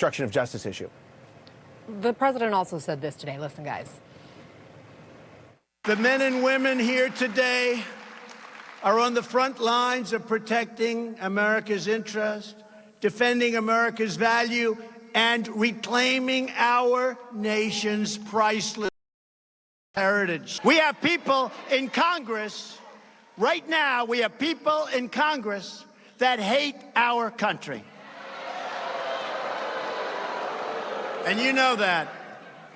obstruction of justice issue. The president also said this today. Listen, guys. The men and women here today are on the front lines of protecting America's interest, defending America's value, and reclaiming our nation's priceless heritage. We have people in Congress, right now, we have people in Congress that hate our country. And you know that.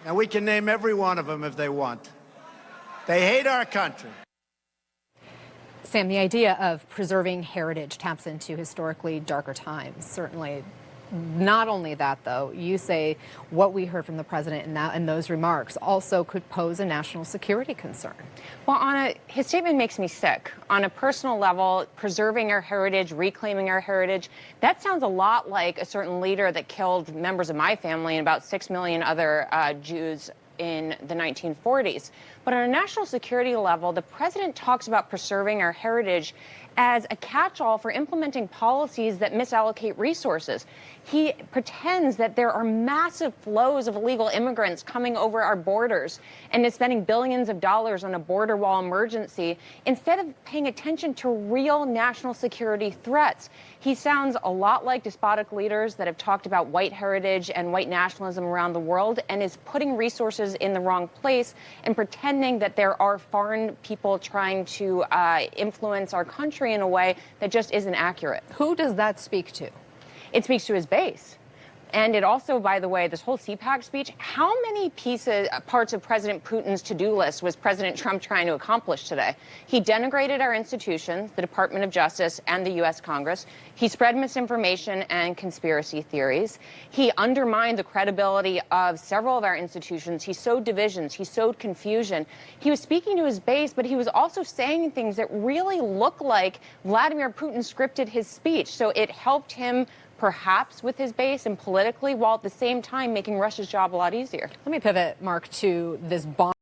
And we can name every one of them if they want. They hate our country. Sam, the idea of preserving heritage taps into historically darker times. Certainly, not only that, though, you say what we heard from the president in those remarks also could pose a national security concern. Well, his statement makes me sick. On a personal level, preserving our heritage, reclaiming our heritage, that sounds a lot like a certain leader that killed members of my family and about 6 million other Jews in the 1940s. But on a national security level, the president talks about preserving our heritage as a catch-all for implementing policies that misallocate resources. He pretends that there are massive flows of illegal immigrants coming over our borders and is spending billions of dollars on a border wall emergency instead of paying attention to real national security threats. He sounds a lot like despotic leaders that have talked about white heritage and white nationalism around the world and is putting resources in the wrong place and pretending that there are foreign people trying to influence our country in a way that just isn't accurate. Who does that speak to? It speaks to his base. And it also, by the way, this whole CPAC speech, how many parts of President Putin's to-do list was President Trump trying to accomplish today? He denigrated our institutions, the Department of Justice and the U.S. Congress. He spread misinformation and conspiracy theories. He undermined the credibility of several of our institutions. He sowed divisions. He sowed confusion. He was speaking to his base, but he was also saying things that really look like Vladimir Putin scripted his speech. So it helped him perhaps with his base and politically, while at the same time making Russia's job a lot easier. Let me pivot, Mark, to this bomb.